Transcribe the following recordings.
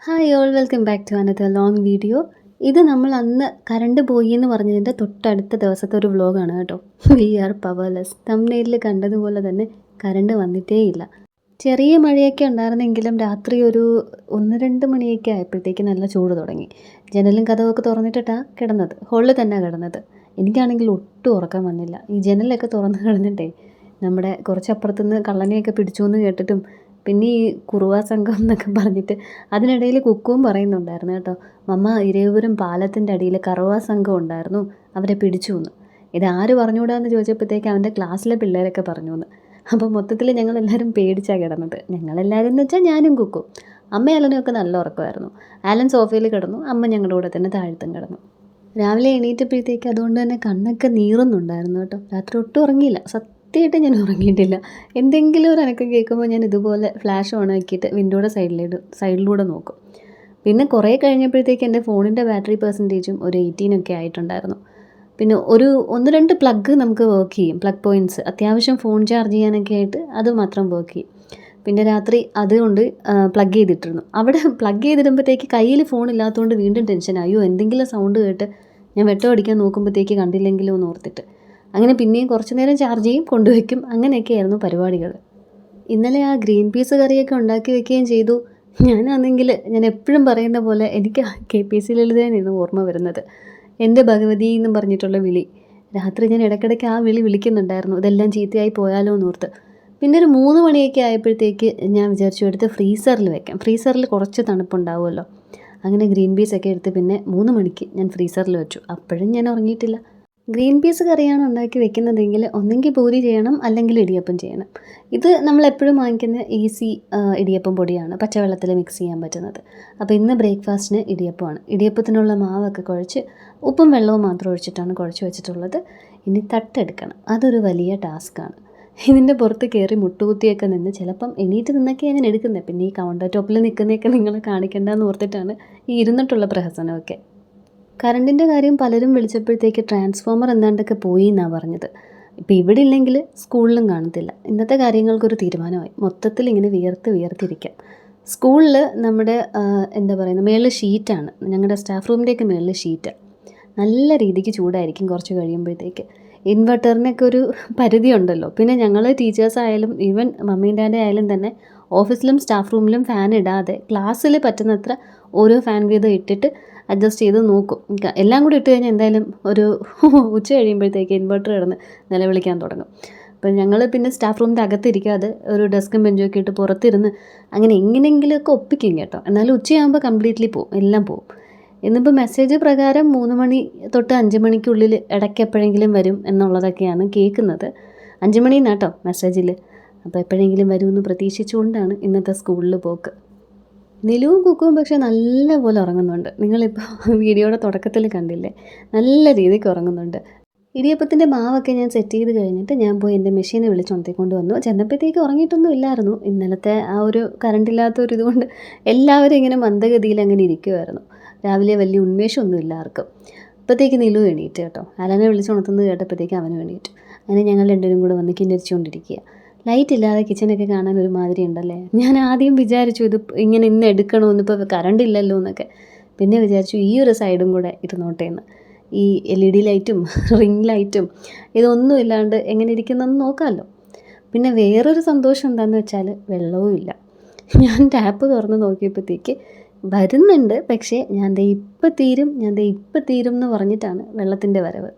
Hi all welcome back to another long video. ഇത് നമ്മൾ അന്ന് കറണ്ട് പോയി എന്ന് പറഞ്ഞതിൻ്റെ തൊട്ടടുത്ത ദിവസത്തെ ഒരു വ്ലോഗാണ് കേട്ടോ. V R powerless. തംബ്നെയിലിൽ കണ്ടതുപോലെ തന്നെ കറണ്ട് വന്നിട്ടേയില്ല. ചെറിയ മഴയൊക്കെ ഉണ്ടായിരുന്നെങ്കിലും രാത്രി ഒരു 1-2 മണിയൊക്കെ ആയപ്പോഴത്തേക്ക് നല്ല ചൂട് തുടങ്ങി. ജനലും കതവൊക്കെ തുറന്നിട്ടിട്ടാണ് കിടന്നത്. ഹോളിൽ തന്നെയാണ് കിടന്നത്. എനിക്കാണെങ്കിൽ ഒട്ടും ഉറക്കം വന്നില്ല. ഈ ജനലൊക്കെ തുറന്ന് കിടന്നിട്ടേ നമ്മുടെ കുറച്ചപ്പുറത്തുനിന്ന് കള്ളനെയൊക്കെ പിടിച്ചു എന്ന് കേട്ടിട്ടും പിന്നെ ഈ കുറുവാ സംഘം എന്നൊക്കെ പറഞ്ഞിട്ട് അതിനിടയിൽ കുക്കുവും പറയുന്നുണ്ടായിരുന്നു കേട്ടോ. മമ്മ ഇരവിപുരം പാലത്തിൻ്റെ അടിയിൽ കറുവാ സംഘം ഉണ്ടായിരുന്നു, അവരെ പിടിച്ചു എന്ന്. ഇതാര് പറഞ്ഞുകൂടാന്ന് ചോദിച്ചപ്പോഴത്തേക്ക് അവൻ്റെ ക്ലാസ്സിലെ പിള്ളേരൊക്കെ പറഞ്ഞു എന്ന്. അപ്പോൾ മൊത്തത്തിൽ ഞങ്ങളെല്ലാവരും പേടിച്ചാണ് കിടന്നത്. ഞങ്ങളെല്ലാവരും എന്ന് വെച്ചാൽ ഞാനും കുക്കും. അമ്മ അലനൊക്കെ നല്ല ഉറക്കമായിരുന്നു. ആലൻ സോഫയിൽ കിടന്നു, അമ്മ ഞങ്ങളുടെ കൂടെ തന്നെ താഴത്തും കിടന്നു. രാവിലെ എണീറ്റപ്പോഴത്തേക്ക് അതുകൊണ്ട് തന്നെ കണ്ണൊക്കെ നീറുന്നുണ്ടായിരുന്നു കേട്ടോ. രാത്രി ഒട്ടും ഉറങ്ങിയില്ല. സത്യമായിട്ട് ഞാൻ ഉറങ്ങിയിട്ടില്ല. എന്തെങ്കിലും ഒരു അനക്കം കേൾക്കുമ്പോൾ ഞാൻ ഇതുപോലെ ഫ്ലാഷ് ഓൺ ആക്കിയിട്ട് വിൻഡോയുടെ സൈഡിലൂടെ നോക്കും. പിന്നെ കുറേ കഴിഞ്ഞപ്പോഴത്തേക്ക് എൻ്റെ ഫോണിൻ്റെ ബാറ്ററി പെർസെൻറ്റേജും ഒരു 18 ഒക്കെ ആയിട്ടുണ്ടായിരുന്നു. പിന്നെ ഒരു 1-2 പ്ലഗ് നമുക്ക് വർക്ക് ചെയ്യും, പ്ലഗ് പോയിൻറ്റ്സ് അത്യാവശ്യം ഫോൺ ചാർജ് ചെയ്യാനൊക്കെ ആയിട്ട് അത് മാത്രം വർക്ക് ചെയ്യും. പിന്നെ രാത്രി അതുകൊണ്ട് പ്ലഗ് ചെയ്തിട്ടിരുന്നു. അവിടെ പ്ലഗ് ചെയ്തിടുമ്പോഴത്തേക്ക് കയ്യിൽ ഫോൺ ഇല്ലാത്തതുകൊണ്ട് വീണ്ടും ടെൻഷനായി. അയ്യോ എന്തെങ്കിലും സൗണ്ട് കേട്ട് ഞാൻ വെട്ടം അടിക്കാൻ നോക്കുമ്പോഴത്തേക്ക് കണ്ടില്ലെങ്കിലോ എന്ന് ഓർത്തിട്ട് അങ്ങനെ പിന്നെയും കുറച്ച് നേരം ചാർജ് ചെയ്യും, കൊണ്ടുവയ്ക്കും. അങ്ങനെയൊക്കെയായിരുന്നു പരിപാടികൾ. ഇന്നലെ ആ ഗ്രീൻ പീസ് കറിയൊക്കെ ഉണ്ടാക്കി വെക്കുകയും ചെയ്തു. ഞാൻ എപ്പോഴും പറയുന്ന പോലെ എനിക്ക് KPC ലളിതയാണ് ഓർമ്മ വരുന്നത്. എൻ്റെ ഭഗവതി എന്നും പറഞ്ഞിട്ടുള്ള വിളി. രാത്രി ഞാൻ ഇടയ്ക്കിടയ്ക്ക് ആ വിളി വിളിക്കുന്നുണ്ടായിരുന്നു, ഇതെല്ലാം ചീത്തയായി പോയാലോ എന്നോർത്ത്. പിന്നെ ഒരു 3 മണിയൊക്കെ ആയപ്പോഴത്തേക്ക് ഞാൻ വിചാരിച്ചു എടുത്ത് ഫ്രീസറിൽ വെക്കാം. ഫ്രീസറിൽ കുറച്ച് തണുപ്പുണ്ടാവുമല്ലോ. അങ്ങനെ ഗ്രീൻ പീസൊക്കെ എടുത്ത് പിന്നെ 3 മണിക്ക് ഞാൻ ഫ്രീസറിൽ വെച്ചു. അപ്പോഴും ഞാൻ ഉറങ്ങിയിട്ടില്ല. ഗ്രീൻ പീസ് കറിയാണ് ഉണ്ടാക്കി വെക്കുന്നതെങ്കിൽ ഒന്നെങ്കിൽ പൂരി ചെയ്യണം, അല്ലെങ്കിൽ ഇടിയപ്പം ചെയ്യണം. ഇത് നമ്മളെപ്പോഴും വാങ്ങിക്കുന്ന ഈസി ഇടിയപ്പം പൊടിയാണ്, പച്ചവെള്ളത്തിൽ മിക്സ് ചെയ്യാൻ പറ്റുന്നത്. അപ്പോൾ ഇന്ന് ബ്രേക്ക്ഫാസ്റ്റിന് ഇടിയപ്പമാണ്. ഇടിയപ്പത്തിനുള്ള മാവൊക്കെ കുഴച്ച് ഉപ്പും വെള്ളവും മാത്രം ഒഴിച്ചിട്ടാണ് കുഴച്ച് വെച്ചിട്ടുള്ളത്. ഇനി തട്ടെടുക്കണം, അതൊരു വലിയ ടാസ്ക്കാണ്. ഇതിൻ്റെ പുറത്ത് കയറി മുട്ടുകുത്തിയൊക്കെ നിന്ന് ചിലപ്പം എണീറ്റ് നിന്നൊക്കെയാണ് ഞാൻ എടുക്കുന്നത്. പിന്നെ ഈ കൗണ്ടർ ടോപ്പിൽ നിൽക്കുന്നതൊക്കെ നിങ്ങളെ കാണിക്കേണ്ടെന്ന് ഓർത്തിട്ടാണ് ഈ ഇരുന്നിട്ടുള്ള പ്രഹസനമൊക്കെ. കറണ്ടിൻ്റെ കാര്യം പലരും വിളിച്ചപ്പോഴത്തേക്ക് ട്രാൻസ്ഫോമർ എന്താണ്ടൊക്കെ പോയി എന്നാണ് പറഞ്ഞത്. ഇപ്പോൾ ഇവിടെ ഇല്ലെങ്കിൽ സ്കൂളിലും കാണത്തില്ല. ഇന്നത്തെ കാര്യങ്ങൾക്കൊരു തീരുമാനമായി. മൊത്തത്തിൽ ഇങ്ങനെ വിയർത്തിരിക്കാം. സ്കൂളിൽ നമ്മുടെ എന്താ പറയുന്നത്, മേളിൽ ഷീറ്റാണ്. ഞങ്ങളുടെ സ്റ്റാഫ് റൂമിൻ്റെയൊക്കെ മേളിൽ ഷീറ്റ്. നല്ല രീതിക്ക് ചൂടായിരിക്കും കുറച്ച് കഴിയുമ്പോഴത്തേക്ക്. ഇൻവെർട്ടറിനൊക്കെ ഒരു പരിധി ഉണ്ടല്ലോ. പിന്നെ ഞങ്ങൾ ടീച്ചേഴ്സായാലും ഈവൻ മമ്മീ ഡാഡി ആയാലും തന്നെ ഓഫീസിലും സ്റ്റാഫ് റൂമിലും ഫാൻ ഇടാതെ ക്ലാസ്സിൽ പറ്റുന്നത്ര ഓരോ ഫാൻ വീതം ഇട്ടിട്ട് അഡ്ജസ്റ്റ് ചെയ്ത് നോക്കും. എല്ലാം കൂടി ഇട്ട് കഴിഞ്ഞാൽ എന്തായാലും ഒരു ഉച്ച കഴിയുമ്പോഴത്തേക്ക് ഇൻവെർട്ടർ കിടന്ന് നിലവിളിക്കാൻ തുടങ്ങും. അപ്പം ഞങ്ങൾ പിന്നെ സ്റ്റാഫ് റൂമിൻ്റെ അകത്തിരിക്കാതെ ഒരു ഡെസ്കും ബെഞ്ചും ഒക്കെ ഇട്ട് പുറത്തിരുന്ന് അങ്ങനെ എങ്ങനെയെങ്കിലുമൊക്കെ ഒപ്പിക്കും കേട്ടോ. എന്നാലും ഉച്ചയാകുമ്പോൾ കംപ്ലീറ്റ്ലി പോവും, എല്ലാം പോവും. ഇന്നിപ്പോൾ മെസ്സേജ് പ്രകാരം 3 മണി തൊട്ട് 5 മണിക്കുള്ളിൽ ഇടയ്ക്ക് എപ്പോഴെങ്കിലും വരും എന്നുള്ളതൊക്കെയാണ് കേൾക്കുന്നത്. 5 മണിന്നാണ് കേട്ടോ മെസ്സേജിൽ. അപ്പോൾ എപ്പോഴെങ്കിലും വരുമെന്ന് പ്രതീക്ഷിച്ചുകൊണ്ടാണ് ഇന്നത്തെ സ്കൂളിൽ പോക്ക്. നിലുവും കുക്കുവും പക്ഷേ നല്ലപോലെ ഉറങ്ങുന്നുണ്ട്. നിങ്ങളിപ്പോൾ വീഡിയോയുടെ തുടക്കത്തിൽ കണ്ടില്ലേ, നല്ല രീതിക്ക് ഉറങ്ങുന്നുണ്ട്. ഇടിയപ്പത്തിൻ്റെ മാവൊക്കെ ഞാൻ സെറ്റ് ചെയ്ത് കഴിഞ്ഞിട്ട് ഞാൻ പോയി എൻ്റെ മെഷീനെ വിളിച്ചുണർത്തിക്കൊണ്ട് വന്നു. ചെന്നപ്പോഴത്തേക്ക് ഉറങ്ങിയിട്ടൊന്നും ഇല്ലായിരുന്നു. ഇന്നലത്തെ ആ ഒരു കറണ്ടില്ലാത്ത ഇതുകൊണ്ട് എല്ലാവരും ഇങ്ങനെ മന്ദഗതിയിൽ അങ്ങനെ ഇരിക്കുമായിരുന്നു. രാവിലെ വലിയ ഉന്മേഷമൊന്നും ഇല്ല ആർക്കും. അപ്പോഴത്തേക്ക് നിലു എണീറ്റ് കേട്ടോ. അലനെ വിളിച്ചുണർത്തുന്നത് കേട്ടപ്പോഴത്തേക്ക് അവനും എണീറ്റു. അങ്ങനെ ഞങ്ങൾ രണ്ടുപേരും കൂടെ വന്ന് കിന്നരിച്ചുകൊണ്ടിരിക്കുക. ലൈറ്റ് ഇല്ലാതെ കിച്ചനൊക്കെ കാണാൻ ഒരു മാതിരി ഉണ്ടല്ലേ. ഞാൻ ആദ്യം വിചാരിച്ചു ഇത് ഇങ്ങനെ ഇന്ന് എടുക്കണമെന്ന്, ഇപ്പോൾ കറണ്ട് ഇല്ലല്ലോ എന്നൊക്കെ. പിന്നെ വിചാരിച്ചു ഈ ഒരു സൈഡും കൂടെ ഇരുന്നോട്ടെ എന്ന്. ഈ LED ലൈറ്റും റിംഗ് ലൈറ്റും ഇതൊന്നും ഇല്ലാണ്ട് എങ്ങനെ ഇരിക്കുന്നതെന്ന് നോക്കാമല്ലോ. പിന്നെ വേറൊരു സന്തോഷം എന്താണെന്ന് വെച്ചാൽ വെള്ളവും ഇല്ല. ഞാൻ ടാപ്പ് തുറന്ന് നോക്കിയപ്പോഴത്തേക്ക് വരുന്നുണ്ട്, പക്ഷേ ഞാൻ ദേ ഇപ്പം തീരും എന്ന് പറഞ്ഞിട്ടാണ് വെള്ളത്തിൻ്റെ വരവ്.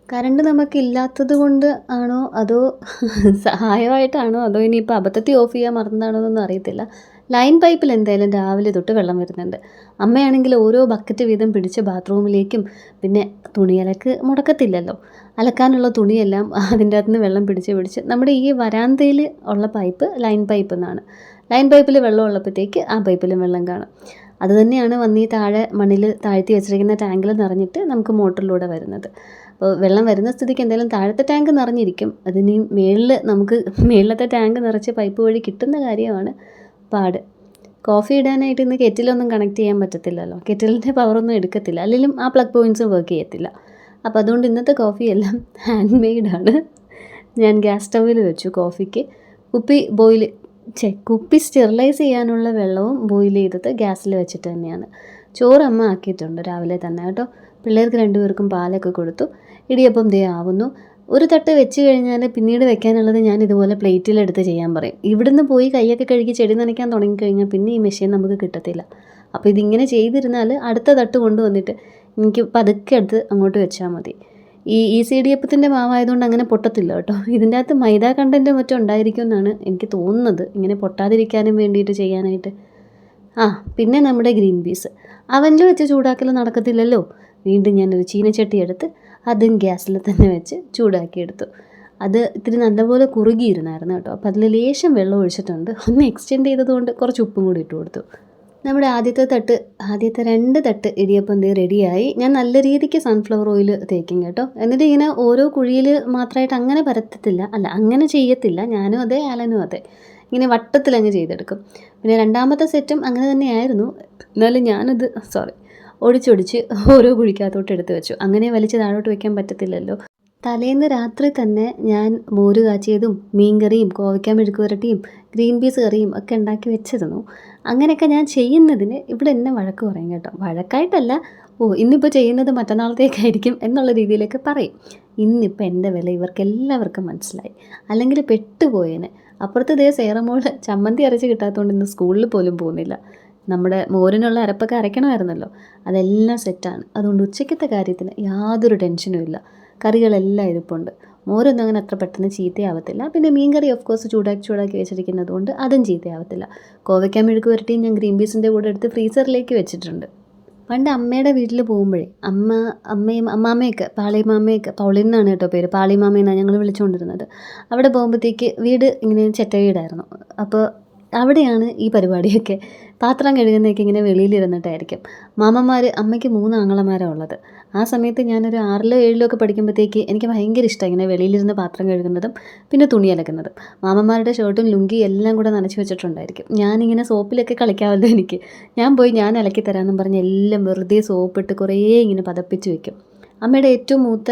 കറണ്ട് നമുക്കില്ലാത്തത് കൊണ്ട് ആണോ അതോ സഹായമായിട്ടാണോ അതോ ഇനിയിപ്പോൾ അബദ്ധത്തിൽ ഓഫ് ചെയ്യാൻ മറന്നതാണോ എന്നൊന്നും അറിയത്തില്ല. ലൈൻ പൈപ്പിൽ എന്തായാലും രാവിലെ തൊട്ട് വെള്ളം വരുന്നുണ്ട്. അമ്മയാണെങ്കിൽ ഓരോ ബക്കറ്റ് വീതം പിടിച്ച് ബാത്റൂമിലേക്കും, പിന്നെ തുണിയലക്ക് മുടക്കത്തില്ലല്ലോ, അലക്കാനുള്ള തുണിയെല്ലാം അതിൻ്റെ അകത്തുനിന്ന് വെള്ളം പിടിച്ച് നമ്മുടെ ഈ വരാന്തയിൽ ഉള്ള പൈപ്പ് ലൈൻ പൈപ്പ് എന്നാണ്. ലൈൻ പൈപ്പിൽ വെള്ളം ഉള്ളപ്പോഴത്തേക്ക് ആ പൈപ്പിലും വെള്ളം കാണും. അത് തന്നെയാണ് വന്ന് ഈ താഴെ മണ്ണിൽ താഴ്ത്തി വെച്ചിരിക്കുന്ന ടാങ്കിൽ നിറഞ്ഞിട്ട് നമുക്ക് മോട്ടറിലൂടെ വരുന്നത്. അപ്പോൾ വെള്ളം വരുന്ന സ്ഥിതിക്ക് എന്തായാലും താഴത്തെ ടാങ്ക് നിറഞ്ഞിരിക്കും. അതിനി നമുക്ക് മേളിലത്തെ ടാങ്ക് നിറച്ച് പൈപ്പ് വഴി കിട്ടുന്ന കാര്യമാണ് പാട്. കോഫി ഇടാനായിട്ട് ഇന്ന് കെറ്റിലൊന്നും കണക്ട് ചെയ്യാൻ പറ്റത്തില്ലല്ലോ. കെറ്റിലിൻ്റെ പവറൊന്നും എടുക്കത്തില്ല, അല്ലെങ്കിലും ആ പ്ലഗ് പോയിൻറ്റ്സും വർക്ക് ചെയ്യത്തില്ല. അപ്പോൾ അതുകൊണ്ട് ഇന്നത്തെ കോഫി എല്ലാം ഹാൻഡ് മെയ്ഡാണ്. ഞാൻ ഗ്യാസ് സ്റ്റൗവിൽ വെച്ചു കോഫിക്ക്. കുപ്പി ബോയിൽ കുപ്പി സ്റ്റെറിലൈസ് ചെയ്യാനുള്ള വെള്ളവും ബോയിൽ ചെയ്തത് ഗ്യാസിൽ വെച്ചിട്ട് തന്നെയാണ്. ചോറ് അമ്മ ആക്കിയിട്ടുണ്ട് രാവിലെ തന്നെ കേട്ടോ. പിള്ളേർക്ക് 2 പേർക്കും പാലൊക്കെ കൊടുത്തു. ഇടിയപ്പം ദേ ആവുന്നു. ഒരു തട്ട് വെച്ച് കഴിഞ്ഞാൽ പിന്നീട് വെക്കാനുള്ളത് ഞാൻ ഇതുപോലെ പ്ലേറ്റിലെടുത്ത് ചെയ്യാൻ പറയും. ഇവിടുന്ന് പോയി കൈയൊക്കെ കഴുകി ചെടി നനയ്ക്കാൻ തുടങ്ങിക്കഴിഞ്ഞാൽ പിന്നെ ഈ മെഷീൻ നമുക്ക് കിട്ടത്തില്ല. അപ്പോൾ ഇതിങ്ങനെ ചെയ്തിരുന്നാൽ അടുത്ത തട്ട് കൊണ്ടുവന്നിട്ട് എനിക്ക് പതുക്കെ എടുത്ത് അങ്ങോട്ട് വെച്ചാൽ മതി. ഈ ഈസി ഇടിയപ്പത്തിൻ്റെ മാവായതുകൊണ്ട് അങ്ങനെ പൊട്ടത്തില്ല കേട്ടോ. ഇതിൻ്റെ അകത്ത് മൈദ കണ്ടൻറ്റ് മറ്റും ഉണ്ടായിരിക്കും എന്നാണ് എനിക്ക് തോന്നുന്നത്, ഇങ്ങനെ പൊട്ടാതിരിക്കാനും വേണ്ടിയിട്ട് ചെയ്യാനായിട്ട്. പിന്നെ നമ്മുടെ ഗ്രീൻ പീസ് അവനിൽ വെച്ച് ചൂടാക്കൽ നടക്കത്തില്ലല്ലോ. വീണ്ടും ഞാനൊരു ചീനച്ചട്ടി എടുത്ത് അതും ഗ്യാസിൽ തന്നെ വെച്ച് ചൂടാക്കിയെടുത്തു. അത് ഇത്തിരി നല്ലപോലെ കുറുകിയിരുന്നായിരുന്നു കേട്ടോ. അപ്പോൾ അതിൽ ലേശം വെള്ളം ഒഴിച്ചിട്ടുണ്ട്. ഒന്ന് എക്സ്റ്റെൻഡ് ചെയ്തതുകൊണ്ട് കുറച്ച് ഉപ്പും കൂടി ഇട്ട് കൊടുത്തു. നമ്മുടെ ആദ്യത്തെ 2 തട്ട് ഇടിയപ്പം റെഡിയായി. ഞാൻ നല്ല രീതിക്ക് സൺഫ്ലവർ ഓയിൽ തേക്കും കേട്ടോ. എന്നിട്ട് ഇങ്ങനെ ഓരോ കുഴിയിൽ മാത്രമായിട്ട് അങ്ങനെ പരത്തത്തില്ല, അല്ല അങ്ങനെ ചെയ്യത്തില്ല. ഞാനും അതെ, ആലനും അതെ, ഇങ്ങനെ വട്ടത്തിലങ്ങ് ചെയ്തെടുക്കും. പിന്നെ 2ാമത്തെ സെറ്റും അങ്ങനെ തന്നെയായിരുന്നു. എന്നാലും ഞാനത് ഒടിച്ചൊടിച്ച് ഓരോ കുഴിക്കകത്തോട്ട് എടുത്ത് വെച്ചു. അങ്ങനെ വലിച്ച് താഴോട്ട് വെക്കാൻ പറ്റത്തില്ലല്ലോ. തലേന്ന് രാത്രി തന്നെ ഞാൻ മോര് കാച്ചിയതും മീൻകറിയും കോവയ്ക്ക മെഴുക്ക് പുരട്ടിയും ഗ്രീൻ പീസ് കറിയും ഒക്കെ ഉണ്ടാക്കി വെച്ചിരുന്നു. അങ്ങനെയൊക്കെ ഞാൻ ചെയ്യുന്നതിന് ഇവിടെ എന്നെ വഴക്ക് പറയും കേട്ടോ. വഴക്കായിട്ടല്ല, ഇന്നിപ്പോൾ ചെയ്യുന്നത് മറ്റന്നാളത്തേക്കായിരിക്കും എന്നുള്ള രീതിയിലേക്ക് പറയും. ഇന്നിപ്പോൾ എൻ്റെ വില ഇവർക്കെല്ലാവർക്കും മനസ്സിലായി, അല്ലെങ്കിൽ പെട്ടുപോയേനെ. അപ്പുറത്ത് ദേ സേറമോൾ ചമ്മന്തി അരച്ച് കിട്ടാത്തതുകൊണ്ട് ഇന്ന് സ്കൂളിൽ പോലും പോകുന്നില്ല. നമ്മുടെ മോരിനുള്ള അരപ്പൊക്കെ അരയ്ക്കണമായിരുന്നല്ലോ, അതെല്ലാം സെറ്റാണ്. അതുകൊണ്ട് ഉച്ചയ്ക്കത്തെ കാര്യത്തിന് യാതൊരു ടെൻഷനും ഇല്ല. കറികളെല്ലാം ഇരിപ്പുണ്ട്. മോരൊന്നും അങ്ങനെ അത്ര പെട്ടെന്ന് ചീത്തയാവത്തില്ല. പിന്നെ മീൻ കറി ഓഫ് കോഴ്സ് ചൂടാക്കി വെച്ചിരിക്കുന്നത് കൊണ്ട് അതും ചീത്തയാവത്തില്ല. കോവയ്ക്ക മെഴുക്ക് പുരട്ടിയും ഞാൻ ഗ്രീൻ പീസിൻ്റെ കൂടെ എടുത്ത് ഫ്രീസറിലേക്ക് വെച്ചിട്ടുണ്ട്. പണ്ട് അമ്മയുടെ വീട്ടിൽ പോകുമ്പോഴേ അമ്മാമ്മയൊക്കെ പാളിമാമയൊക്കെ, പൗളിൻ എന്നാണ് കേട്ടോ പേര്, പാളിമാമയെന്നാണ് ഞങ്ങൾ വിളിച്ചുകൊണ്ടിരുന്നത്. അവിടെ പോകുമ്പോഴത്തേക്ക് വീട് ഇങ്ങനെ ചെറ്റ വീടായിരുന്നു. അപ്പോൾ അവിടെയാണ് ഈ പരിപാടിയൊക്കെ. പാത്രം കഴുകുന്നതൊക്കെ ഇങ്ങനെ വെളിയിലിരുന്നിട്ടായിരിക്കും. അമ്മയ്ക്ക് 3 ആങ്ങളമാരാണ് ഉള്ളത്. ആ സമയത്ത് ഞാനൊരു 6ലോ 7ലോ ഒക്കെ പഠിക്കുമ്പോഴത്തേക്ക് എനിക്ക് ഭയങ്കര ഇഷ്ടമാണ് ഇങ്ങനെ വെളിയിലിരുന്ന് പാത്രം കഴുകുന്നതും പിന്നെ തുണി അലക്കുന്നതും. മാമന്മാരുടെ ഷർട്ടും ലുങ്കി എല്ലാം കൂടെ നനച്ച് വെച്ചിട്ടുണ്ടായിരിക്കും. ഞാനിങ്ങനെ സോപ്പിലൊക്കെ കളിക്കാമല്ലോ എനിക്ക്. ഞാൻ അലക്കി തരാമെന്നും പറഞ്ഞ് എല്ലാം വെറുതെ സോപ്പിട്ട് കുറേ ഇങ്ങനെ പതപ്പിച്ച് വെക്കും. അമ്മയുടെ ഏറ്റവും മൂത്ത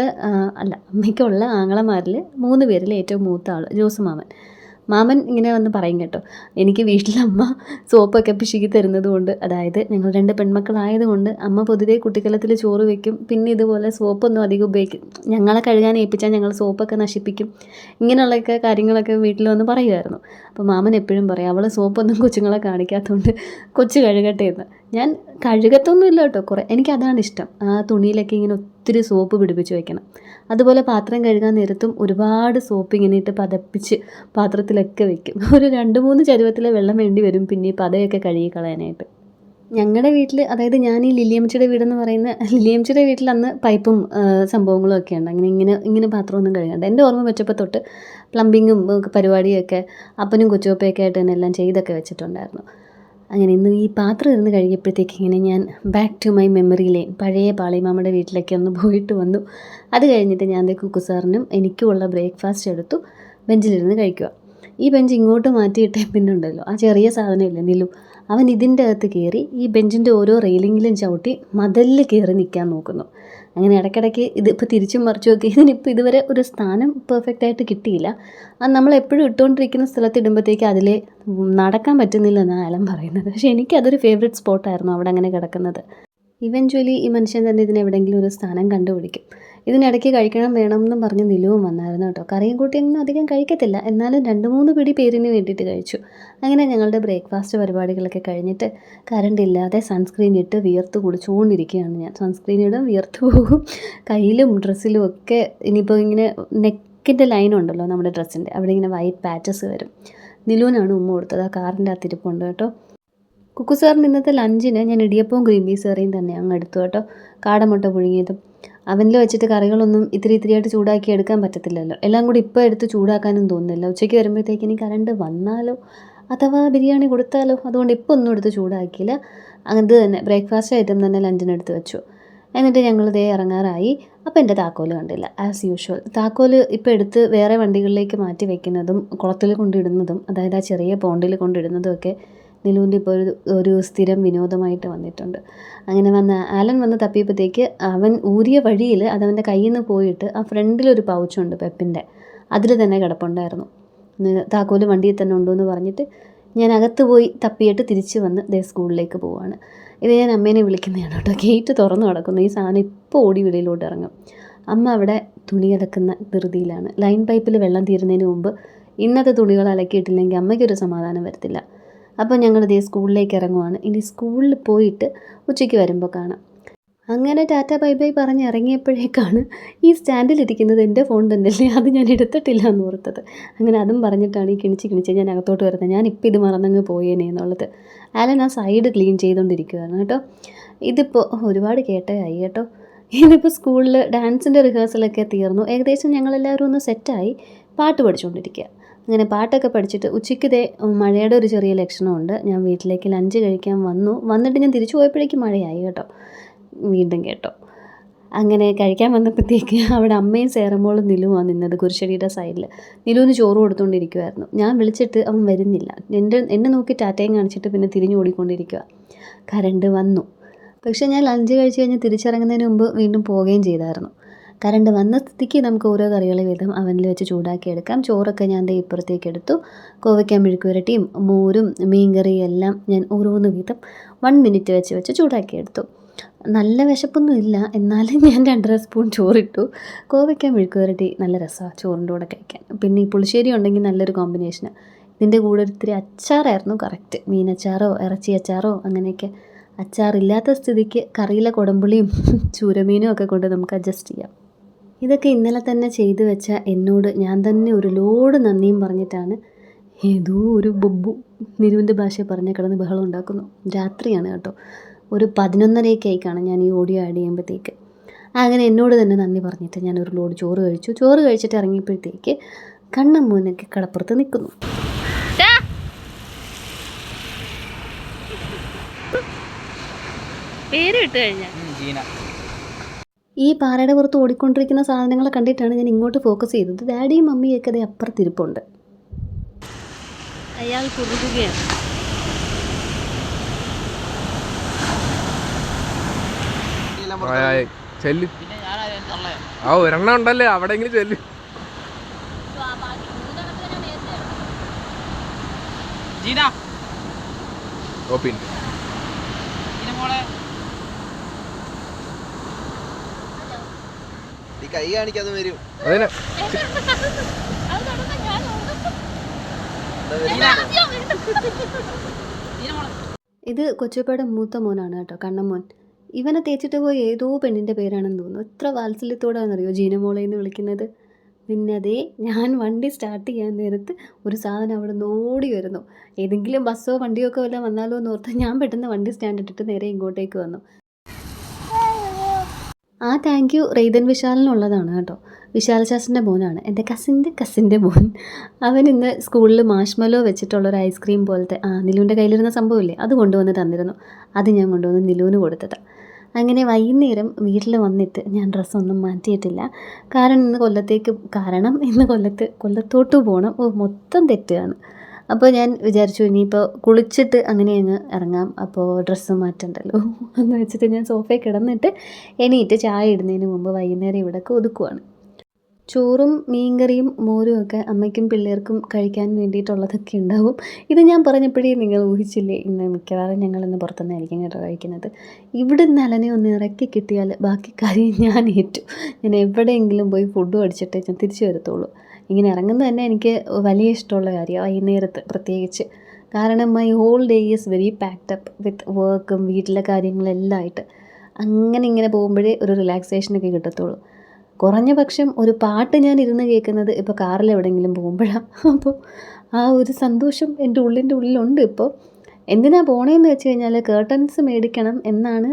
അമ്മയ്ക്കുള്ള ആങ്ങളമാരിൽ 3 പേരിൽ ഏറ്റവും മൂത്ത ആൾ ജോസ് മാമൻ ഇങ്ങനെ വന്ന് പറയും കേട്ടോ, എനിക്ക് വീട്ടിലമ്മ സോപ്പൊക്കെ പിശുക്കി തരുന്നത് കൊണ്ട്, അതായത് ഞങ്ങൾ 2 പെൺമക്കളായതുകൊണ്ട് അമ്മ പൊതുവേ കുട്ടിക്കാലത്തിൽ ചോറ് വയ്ക്കും, പിന്നെ ഇതുപോലെ സോപ്പൊന്നും അധികം ഉപയോഗിക്കും, ഞങ്ങളെ കഴുകാൻ ഏൽപ്പിച്ചാൽ ഞങ്ങൾ സോപ്പൊക്കെ നശിപ്പിക്കും, ഇങ്ങനെയുള്ളൊക്കെ കാര്യങ്ങളൊക്കെ വീട്ടിൽ വന്ന് പറയുമായിരുന്നു. അപ്പോൾ മാമൻ എപ്പോഴും പറയും, അവൾ സോപ്പൊന്നും കൊച്ചുങ്ങളെ കാണിക്കാത്തതുകൊണ്ട് കൊച്ചു കഴുകട്ടെ എന്ന്. ഞാൻ കഴുകത്തൊന്നുമില്ല കേട്ടോ, എനിക്കതാണ് ഇഷ്ടം. ആ തുണിയിലൊക്കെ ഇങ്ങനെ ഒത്തിരി സോപ്പ് പിടിപ്പിച്ച് വെക്കണം. അതുപോലെ പാത്രം കഴുകാൻ നേരത്തും ഒരുപാട് സോപ്പ് ഇങ്ങനെ ഇട്ട് പതപ്പിച്ച് പാത്രത്തിലൊക്കെ വെക്കും. ഒരു 2-3 ചരുവത്തിലെ വെള്ളം വേണ്ടി വരും പിന്നെ ഈ പതയൊക്കെ കഴുകി കളയാനായിട്ട്. ഞങ്ങളുടെ വീട്ടിൽ, അതായത് ഞാൻ ഈ ലില്ലിയമ്മച്ചിയുടെ വീടെന്ന് പറയുന്ന ലില്ലിയമ്മച്ചിയുടെ വീട്ടിൽ അന്ന് പൈപ്പും സംഭവങ്ങളും ഒക്കെ ഉണ്ട്. ഇങ്ങനെ പാത്രമൊന്നും കഴുകണ്ട. എൻ്റെ ഓർമ്മ വെച്ചപ്പോൾ തൊട്ട് പ്ലംബിങ്ങും പരിപാടിയൊക്കെ അപ്പനും കൊച്ചുപ്പയൊക്കെ ആയിട്ട് തന്നെ എല്ലാം ചെയ്തൊക്കെ വെച്ചിട്ടുണ്ടായിരുന്നു. അങ്ങനെ ഇന്ന് ഈ പാത്രം ഇരുന്ന് കഴുകിയപ്പോഴത്തേക്ക് ഇങ്ങനെ ഞാൻ back to my memory lane, പഴയ പാളിമാമയുടെ വീട്ടിലേക്ക് ഒന്ന് പോയിട്ട് വന്നു. അത് കഴിഞ്ഞിട്ട് ഞാൻ കുക്കു സാറിനും എനിക്കുമുള്ള ബ്രേക്ക്ഫാസ്റ്റ് എടുത്തു ബെഞ്ചിലിരുന്ന് കഴിക്കുക. ഈ ബെഞ്ച് ഇങ്ങോട്ട് മാറ്റിയിട്ടേ പിന്നുണ്ടല്ലോ ആ ചെറിയ സാധനമില്ലേ നിലു, അവൻ ഇതിൻ്റെ അകത്ത് കയറി ഈ ബെഞ്ചിൻ്റെ ഓരോ റെയിലിങ്ങിലും ചവിട്ടി മതിലിൽ കയറി നിൽക്കാൻ നോക്കുന്നു. അങ്ങനെ ഇടയ്ക്കിടയ്ക്ക് ഇതിപ്പോൾ തിരിച്ചും മറിച്ചും ഒക്കെ, ഇതിനിപ്പോൾ ഇതുവരെ ഒരു സ്ഥാനം പെർഫെക്റ്റായിട്ട് കിട്ടിയില്ല. അത് നമ്മളെപ്പോഴും ഇട്ടുകൊണ്ടിരിക്കുന്ന സ്ഥലത്ത് ഇടുമ്പോഴത്തേക്ക് അതിൽ നടക്കാൻ പറ്റുന്നില്ലെന്നാണ് ആലം പറയുന്നത്. പക്ഷേ എനിക്കതൊരു ഫേവറേറ്റ് സ്പോട്ടായിരുന്നു അവിടെ അങ്ങനെ കിടക്കുന്നത്. ഇവഞ്ച്വലി ഈ മനുഷ്യൻ തന്നെ ഇതിനെവിടെയെങ്കിലും ഒരു സ്ഥാനം കണ്ടുപിടിക്കും. ഇതിനിടയ്ക്ക് കഴിക്കണം വേണമെന്നും പറഞ്ഞ് നിലുവും വന്നായിരുന്നു കേട്ടോ. കറിയും കൂട്ടിയൊന്നും അധികം കഴിക്കത്തില്ല, എന്നാലും 2-3 പിടി പേരിന് വേണ്ടിയിട്ട് കഴിച്ചു. അങ്ങനെ ഞങ്ങളുടെ ബ്രേക്ക്ഫാസ്റ്റ് പരിപാടികളൊക്കെ കഴിഞ്ഞിട്ട് കറണ്ട് ഇല്ലാതെ സൺസ്ക്രീൻ ഇട്ട് വിയർത്ത് കുടിച്ചുകൊണ്ടിരിക്കുകയാണ് ഞാൻ. സൺസ്ക്രീൻ ഇടും, വിയർത്ത് പോകും, കയ്യിലും ഡ്രസ്സിലും ഒക്കെ. ഇനിയിപ്പോൾ ഇങ്ങനെ നെക്കിൻ്റെ ലൈനുണ്ടല്ലോ നമ്മുടെ ഡ്രസ്സിൻ്റെ, അവിടെ ഇങ്ങനെ വൈറ്റ് പാച്ചസ് വരും. നിലുവിനാണ് ഉമ്മ കൊടുത്തത്. ആ കാറിൻ്റെ അകത്തിരിപ്പുണ്ട് കേട്ടോ. കുക്കു സാറിന് ഇന്നത്തെ ലഞ്ചിന് ഞാൻ ഇടിയപ്പവും ഗ്രീൻ പീസ് കറിയും തന്നെ അങ്ങ് എടുത്തു കേട്ടോ. കാടമുട്ട പുഴുങ്ങിയതും. അവനിൽ വെച്ചിട്ട് കറികളൊന്നും ഇത്തിരിയായിട്ട് ചൂടാക്കി എടുക്കാൻ പറ്റത്തില്ലല്ലോ. എല്ലാം കൂടി ഇപ്പോൾ എടുത്ത് ചൂടാക്കാനും തോന്നുന്നില്ല. ഉച്ചയ്ക്ക് വരുമ്പോഴത്തേക്ക് ഇനി കറണ്ട് വന്നാലോ, അഥവാ ബിരിയാണി കൊടുത്താലോ, അതുകൊണ്ട് ഇപ്പോൾ ഒന്നും എടുത്ത് ചൂടാക്കിയില്ല. അങ്ങനത്തെ തന്നെ ബ്രേക്ക്ഫാസ്റ്റ് ഐറ്റം തന്നെ ലഞ്ചിന് എടുത്ത് വെച്ചു. എന്നിട്ട് ഞങ്ങൾ ഇറങ്ങാറായി. അപ്പോൾ എൻ്റെ താക്കോല് കണ്ടില്ല. ആസ് യൂഷ്വൽ താക്കോല് ഇപ്പോൾ എടുത്ത് വേറെ വണ്ടികളിലേക്ക് മാറ്റി വെക്കുന്നതും കുളത്തിൽ കൊണ്ടിടുന്നതും, അതായത് ആ ചെറിയ പോണ്ടിൽ കൊണ്ടിടുന്നതും ഒക്കെ നിലുവിൻ്റെ ഇപ്പോൾ ഒരു സ്ഥിരം വിനോദമായിട്ട് വന്നിട്ടുണ്ട്. അങ്ങനെ ആലൻ വന്ന് തപ്പിയപ്പോഴത്തേക്ക് അവൻ ഊരിയ വഴിയിൽ അതവൻ്റെ കയ്യിൽ നിന്ന് പോയിട്ട് ആ ഫ്രണ്ടിലൊരു പൗച്ചുണ്ട് പെപ്പിൻ്റെ, അതിൽ തന്നെ കിടപ്പുണ്ടായിരുന്നു. താക്കോല് വണ്ടിയിൽ തന്നെ ഉണ്ടോ എന്ന് പറഞ്ഞിട്ട് ഞാൻ അകത്ത് പോയി തപ്പിയിട്ട് തിരിച്ച് വന്ന് ദേ സ്കൂളിലേക്ക് പോവാണ്. ഇത് ഞാൻ അമ്മേനെ വിളിക്കുന്നതാണ് കേട്ടോ. ഗേറ്റ് തുറന്നു കിടക്കുന്നു. ഈ സാധനം ഇപ്പോൾ ഓടി വെളിയിലോട്ട് ഇറങ്ങും. അമ്മ അവിടെ തുണി അലക്കുന്ന ധൃതിയിലാണ്. ലൈൻ പൈപ്പിൽ വെള്ളം തീരുന്നതിന് മുമ്പ് ഇന്നത്തെ തുണികൾ അലക്കിയിട്ടില്ലെങ്കിൽ അമ്മയ്ക്കൊരു സമാധാനം വരത്തില്ല. അപ്പോൾ ഞങ്ങൾ ഇതേ സ്കൂളിലേക്ക് ഇറങ്ങുവാണ്. ഇനി സ്കൂളിൽ പോയിട്ട് ഉച്ചയ്ക്ക് വരുമ്പോൾ കാണാം. അങ്ങനെ ടാറ്റ ബൈ ബൈ പറഞ്ഞ് ഇറങ്ങിയപ്പോഴേക്കാണ് ഈ സ്റ്റാൻഡിലിരിക്കുന്നത് എൻ്റെ ഫോൺ തന്നെയല്ലേ, അത് ഞാൻ എടുത്തിട്ടില്ല എന്ന് ഓർത്തത്. അങ്ങനെ അതും പറഞ്ഞിട്ടാണ് ഈ കിണിച്ച് ഞാൻ അകത്തോട്ട് വരുന്നത്. ഞാനിപ്പോൾ ഇത് മറന്നങ്ങ് പോയേനെ എന്നുള്ളത്. ആലൻ ആ സൈഡ് ക്ലീൻ ചെയ്തുകൊണ്ടിരിക്കുകയാണ് കേട്ടോ. ഇതിപ്പോൾ ഒരുപാട് കേട്ടയായി കേട്ടോ. ഇതിപ്പോൾ സ്കൂളിൽ ഡാൻസിൻ്റെ റിഹേഴ്സലൊക്കെ തീർന്നു. ഏകദേശം ഞങ്ങളെല്ലാവരും ഒന്ന് സെറ്റായി പാട്ട് പഠിച്ചുകൊണ്ടിരിക്കുക. അങ്ങനെ പാട്ടൊക്കെ പഠിച്ചിട്ട് ഉച്ചയ്ക്ക് മഴയുടെ ഒരു ചെറിയ ലക്ഷണമുണ്ട്. ഞാൻ വീട്ടിലേക്ക് ലഞ്ച് കഴിക്കാൻ വന്നിട്ട് ഞാൻ തിരിച്ചു പോയപ്പോഴേക്കും മഴയായി കേട്ടോ. വീണ്ടും കേട്ടോ. അങ്ങനെ കഴിക്കാൻ വന്നപ്പോഴത്തേക്ക് അവിടെ അമ്മയും സേറമോളും നിലുവാണ് നിന്നത് കുരിശടിയുടെ സൈഡിൽ. നിലുവിന് ചോറ് കൊടുത്തുകൊണ്ടിരിക്കുമായിരുന്നു. ഞാൻ വിളിച്ചിട്ട് അവൻ വരുന്നില്ല. എന്നെ നോക്കി ടാറ്റയും കാണിച്ചിട്ട് പിന്നെ തിരിഞ്ഞു ഓടിക്കൊണ്ടിരിക്കുക. കറണ്ട് വന്നു. പക്ഷേ ഞാൻ ലഞ്ച് കഴിച്ച് കഴിഞ്ഞ് തിരിച്ചിറങ്ങുന്നതിന് മുമ്പ് വീണ്ടും പോവുകയും ചെയ്തായിരുന്നു. കറണ്ട് വന്ന സ്ഥിതിക്ക് നമുക്ക് ഓരോ കറികൾ വീതം അവനിൽ വെച്ച് ചൂടാക്കി എടുക്കാം. ചോറൊക്കെ ഞാൻ ഇപ്പുറത്തേക്ക് എടുത്തു. കോവയ്ക്കാൻ മെഴുക്കുവരട്ടിയും മോരും മീൻകറിയും എല്ലാം ഞാൻ ഓരോന്ന് വീതം 1 മിനിറ്റ് വെച്ച് ചൂടാക്കി എടുത്തു. നല്ല വിശപ്പൊന്നും ഇല്ല, എന്നാലും ഞാൻ 2.5 സ്പൂൺ ചോറിട്ടു. കോവയ്ക്കാൻ മെഴുക്കുവരട്ടി നല്ല രസമാണ് ചോറിൻ്റെ കൂടെ കഴിക്കാൻ. പിന്നെ ഈ പുളിശ്ശേരി ഉണ്ടെങ്കിൽ നല്ലൊരു കോമ്പിനേഷനാണ്. ഇതിൻ്റെ കൂടെ ഇത്തിരി അച്ചാറായിരുന്നു കറക്റ്റ്. മീനച്ചാറോ ഇറച്ചി അച്ചാറോ അങ്ങനെയൊക്കെ. അച്ചാറില്ലാത്ത സ്ഥിതിക്ക് കറിയിലെ കുടംപുളിയും ചൂരമീനും ഒക്കെ കൊണ്ട് നമുക്ക് അഡ്ജസ്റ്റ് ചെയ്യാം. ഇതൊക്കെ ഇന്നലെ തന്നെ ചെയ്തു വെച്ച എന്നോട് ഞാൻ തന്നെ ഒരു ലോഡ് നന്ദിയും പറഞ്ഞിട്ടാണ് ഏതോ ഒരു ബൊബ്ബു നിരുവിൻ്റെ ഭാഷ പറഞ്ഞ് കിടന്ന് ബഹളം ഉണ്ടാക്കുന്നു. രാത്രിയാണ് കേട്ടോ. ഒരു 11:30 കാണാം ഞാൻ ഈ ഓഡിയോ ആഡ് ചെയ്യുമ്പോഴത്തേക്ക്. അങ്ങനെ എന്നോട് തന്നെ നന്ദി പറഞ്ഞിട്ട് ഞാൻ ഒരു ലോഡ് ചോറ് കഴിച്ചു. ചോറ് കഴിച്ചിട്ട് ഇറങ്ങിയപ്പോഴത്തേക്ക് കണ്ണമ്മൂനൊക്കെ കടപ്പുറത്ത് നിൽക്കുന്നു. പേര് ഇട്ട് കഴിഞ്ഞാൽ ഈ പാറയുടെ പുറത്ത് ഓടിക്കൊണ്ടിരിക്കുന്ന സാധനങ്ങളെ കണ്ടിട്ടാണ് ഞാൻ ഇങ്ങോട്ട് ഫോക്കസ് ചെയ്തത്. ഡാഡിയും മമ്മിയൊക്കെ അതേ അപ്പുറത്തിരിപ്പുണ്ട്. അയാൾ കുറുകുകയാണ്. ഒരെണ്ണം ഉണ്ടല്ലേ അവിടെങ്കിലും ചെല്ലു. കൈ കാണിക്കാതെ വരും. ഇത് കൊച്ചുപ്പയുടെ മൂത്ത മോനാണ് കേട്ടോ, കണ്ണമ്മോൻ. ഇവനെ തേച്ചിട്ട് പോയി ഏതോ പെണ്ണിൻ്റെ പേരാണെന്ന് തോന്നുന്നു. എത്ര വാത്സല്യത്തോടാണെന്നറിയോ ജീനമോളേന്ന് വിളിക്കുന്നത്. പിന്നെ അതേ ഞാൻ വണ്ടി സ്റ്റാർട്ട് ചെയ്യാൻ നേരത്ത് ഒരു സാധനം അവിടെ നിന്ന് ഓടി വരുന്നു. ഏതെങ്കിലും ബസ്സോ വണ്ടിയോ ഒക്കെ വല്ലതും വന്നാലോ എന്ന് ഓർത്ത് ഞാൻ പെട്ടെന്ന് വണ്ടി സ്റ്റാൻഡ് ഇട്ടിട്ട് നേരെ ഇങ്ങോട്ടേക്ക് വന്നു. ആ താങ്ക് യു റെയ്തൻ വിശാലിനുള്ളതാണ് കേട്ടോ. വിശാൽ ശാസിൻ്റെ മോനാണ്, എൻ്റെ കസിൻ്റെ മോൻ. അവൻ ഇന്ന് സ്കൂളിൽ മാഷ്മലോ വെച്ചിട്ടുള്ളൊരു ഐസ്ക്രീം പോലത്തെ നിലുവിൻ്റെ കയ്യിലിരുന്ന സംഭവമില്ലേ, അത് കൊണ്ടുവന്ന് തന്നിരുന്നു. അത് ഞാൻ കൊണ്ടുവന്ന് നിലുവിന് കൊടുത്തതാണ്. അങ്ങനെ വൈകുന്നേരം വീട്ടിൽ വന്നിട്ട് ഞാൻ ഡ്രസ്സൊന്നും മാറ്റിയിട്ടില്ല. കാരണം ഇന്ന് കൊല്ലത്തോട്ട് പോകണം. മൊത്തം തെറ്റുകയാണ്. അപ്പോൾ ഞാൻ വിചാരിച്ചു ഇനിയിപ്പോൾ കുളിച്ചിട്ട് അങ്ങനെ അങ്ങ് ഇറങ്ങാം, അപ്പോൾ ഡ്രസ്സ് മാറ്റണ്ടല്ലോ എന്ന് വെച്ചിട്ട് ഞാൻ സോഫയിൽ കിടന്നിട്ട് എണീറ്റ് ചായ ഇടുന്നതിന് മുമ്പ് വൈകുന്നേരം ഇവിടെയൊക്കെ ഒതുക്കുവാണ്. ചോറും മീൻകറിയും മോരും ഒക്കെ അമ്മയ്ക്കും പിള്ളേർക്കും കഴിക്കാൻ വേണ്ടിയിട്ടുള്ളതൊക്കെ ഉണ്ടാവും. ഇത് ഞാൻ പറഞ്ഞപ്പോഴേ നിങ്ങൾ ഊഹിച്ചില്ലേ, ഇന്ന് മിക്കവാറും ഞങ്ങളിന്ന് പുറത്തുനിന്നായിരിക്കും കേട്ടോ കഴിക്കുന്നത്. ഇവിടെ നിന്ന് അലനെ ഒന്ന് ഇറക്കി കിട്ടിയാൽ ബാക്കി കാര്യം ഞാൻ ഏറ്റു. ഞാൻ എവിടെയെങ്കിലും പോയി ഫുഡ് കഴിച്ചിട്ട് ഞാൻ തിരിച്ചു വരത്തുള്ളൂ. ഇങ്ങനെ ഇറങ്ങുന്നത് തന്നെ എനിക്ക് വലിയ ഇഷ്ടമുള്ള കാര്യമാണ്, വൈകുന്നേരത്ത് പ്രത്യേകിച്ച്. കാരണം my whole day is very packed up with വർക്കും വീട്ടിലെ കാര്യങ്ങളെല്ലാം ആയിട്ട്. അങ്ങനെ ഇങ്ങനെ പോകുമ്പോഴേ ഒരു റിലാക്സേഷനൊക്കെ കിട്ടത്തുള്ളൂ. കുറഞ്ഞ പക്ഷം ഒരു പാട്ട് ഞാൻ ഇരുന്ന് കേൾക്കുന്നത് ഇപ്പോൾ കാറിൽ എവിടെയെങ്കിലും പോകുമ്പോഴാണ്. അപ്പോൾ ആ ഒരു സന്തോഷം എൻ്റെ ഉള്ളിലുണ്ട് ഇപ്പോൾ. എന്തിനാണ് പോണേന്ന് വെച്ച് കഴിഞ്ഞാൽ കേർട്ടൻസ് മേടിക്കണം എന്നാണ്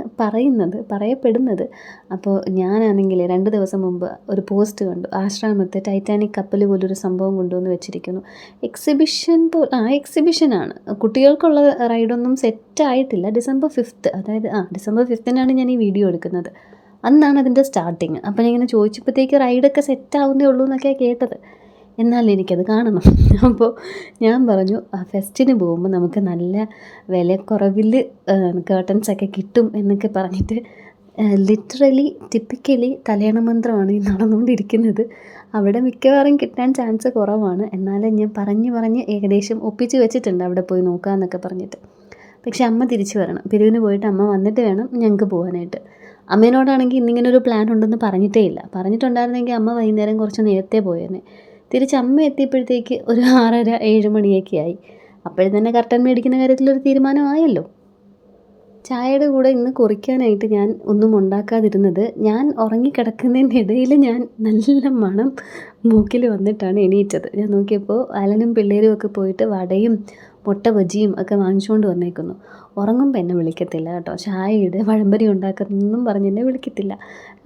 പറയപ്പെടുന്നത്. അപ്പോൾ ഞാനാണെങ്കിൽ 2 ദിവസം മുമ്പ് ഒരു പോസ്റ്റ് കണ്ടു. ആശ്രാമത്തെ ടൈറ്റാനിക് കപ്പൽ പോലൊരു സംഭവം കൊണ്ടുവന്ന് വെച്ചിരിക്കുന്നു. എക്സിബിഷനാണ്. കുട്ടികൾക്കുള്ള റൈഡൊന്നും സെറ്റായിട്ടില്ല. ഡിസംബർ 5 അതായത് ഡിസംബർ 5 ഞാൻ ഈ വീഡിയോ എടുക്കുന്നത്. അന്നാണ് അതിൻ്റെ സ്റ്റാർട്ടിങ്. അപ്പോൾ ഞാൻ ഇങ്ങനെ ചോദിച്ചപ്പോഴത്തേക്ക് റൈഡൊക്കെ സെറ്റാവുന്നേ ഉള്ളൂ എന്നൊക്കെയാണ് കേട്ടത്. എന്നാലും എനിക്കത് കാണണം. അപ്പോൾ ഞാൻ പറഞ്ഞു ഫെസ്റ്റിന് പോകുമ്പോൾ നമുക്ക് നല്ല വിലക്കുറവിൽ കേർട്ടൻസൊക്കെ കിട്ടും എന്നൊക്കെ പറഞ്ഞിട്ട് ലിറ്ററലി ടിപ്പിക്കലി തലയണ മന്ത്രമാണ് ഈ നടന്നുകൊണ്ടിരിക്കുന്നത്. അവിടെ മിക്കവാറും കിട്ടാൻ ചാൻസ് കുറവാണ്. എന്നാലും ഞാൻ പറഞ്ഞ് ഏകദേശം ഒപ്പിച്ച് വെച്ചിട്ടുണ്ട് അവിടെ പോയി നോക്കാമെന്നൊക്കെ പറഞ്ഞിട്ട്. പക്ഷെ അമ്മ തിരിച്ചു വരണം. പിരിവിന് പോയിട്ട് അമ്മ വന്നിട്ട് വേണം ഞങ്ങൾക്ക് പോകാനായിട്ട്. അമ്മേനോടാണെങ്കിൽ ഇന്നിങ്ങനൊരു പ്ലാൻ ഉണ്ടെന്ന് പറഞ്ഞിട്ടേ ഇല്ല. പറഞ്ഞിട്ടുണ്ടായിരുന്നെങ്കിൽ അമ്മ വൈകുന്നേരം കുറച്ച് നേരത്തെ പോയേനെ. തിരിച്ച് അമ്മ എത്തിയപ്പോഴത്തേക്ക് ഒരു 6:30 7 മണിയൊക്കെ ആയി. അപ്പോഴും തന്നെ കർട്ടൻ മേടിക്കുന്ന കാര്യത്തിലൊരു തീരുമാനമായല്ലോ. ചായയുടെ കൂടെ ഇന്ന് കുറിക്കാനായിട്ട് ഞാൻ ഒന്നും ഉണ്ടാക്കാതിരുന്നത്, ഞാൻ ഉറങ്ങിക്കിടക്കുന്നതിൻ്റെ ഇടയിൽ ഞാൻ നല്ല മണം മൂക്കിൽ വന്നിട്ടാണ് എണീറ്റത്. ഞാൻ നോക്കിയപ്പോൾ അലനും പിള്ളേരും ഒക്കെ പോയിട്ട് വടയും മുട്ട ബജിയും ഒക്കെ വാങ്ങിച്ചുകൊണ്ട് വന്നേക്കുന്നു. ഉറങ്ങുമ്പോൾ എന്നെ വിളിക്കത്തില്ല കേട്ടോ. ചായയുടെ പഴംപൊരി ഉണ്ടാക്കുന്നൊന്നും പറഞ്ഞ് എന്നെ വിളിക്കത്തില്ല.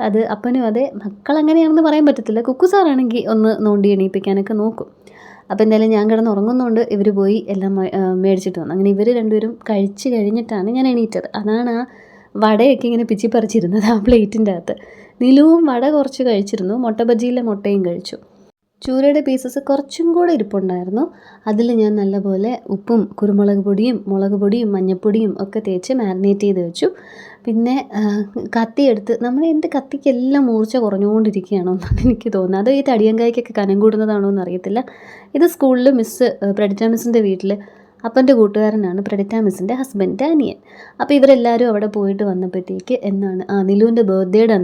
അത് അപ്പനും അതെ, മക്കളങ്ങനെയാണെന്ന് പറയാൻ പറ്റത്തില്ല. കുക്കു സാറാണെങ്കിൽ ഒന്ന് നോണ്ടി എണീപ്പിക്കാനൊക്കെ നോക്കും. അപ്പോൾ എന്തായാലും ഞാൻ കിടന്ന് ഉറങ്ങുന്നതുകൊണ്ട് ഇവർ പോയി എല്ലാം മേടിച്ചിട്ട് വന്നു. അങ്ങനെ ഇവർ രണ്ടുപേരും കഴിച്ച് കഴിഞ്ഞിട്ടാണ് ഞാൻ എണീറ്റത്. അതാണ് ആ വടയൊക്കെ ഇങ്ങനെ പിച്ചിപ്പറിച്ചിരുന്നത് ആ പ്ലേറ്റിൻ്റെ അകത്ത്. നിലുവും വട കുറച്ച് കഴിച്ചിരുന്നു. മുട്ട ബജിയിലെ മുട്ടയും കഴിച്ചു. ചൂരയുടെ പീസസ് കുറച്ചും കൂടെ ഇരിപ്പുണ്ടായിരുന്നു. അതിൽ ഞാൻ നല്ലപോലെ ഉപ്പും കുരുമുളക് പൊടിയും മുളക് പൊടിയും മഞ്ഞൾപ്പൊടിയും ഒക്കെ തേച്ച് മാരിനേറ്റ് ചെയ്ത് വെച്ചു. പിന്നെ കത്തിയെടുത്ത്, നമ്മുടെ എൻ്റെ കത്തിക്കെല്ലാം മൂർച്ച കുറഞ്ഞുകൊണ്ടിരിക്കുകയാണോ എന്നാണ് എനിക്ക് തോന്നുന്നത്. അത് ഈ തടിയങ്കായ്ക്കൊക്കെ കനം കൂടുന്നതാണോ എന്നറിയത്തില്ല. ഇത് സ്കൂളിൽ മിസ്സ് പ്രഡിറ്റ മിസ്സിൻ്റെ വീട്ടിൽ അപ്പൻ്റെ കൂട്ടുകാരനാണ് പ്രഡിറ്റ മിസ്സിൻ്റെ ഹസ്ബൻഡിൻ്റെ അനിയൻ. അപ്പോൾ ഇവരെല്ലാവരും അവിടെ പോയിട്ട് വന്നപ്പോഴത്തേക്ക് നിലുവിൻ്റെ ബർത്ത്ഡേയുടെ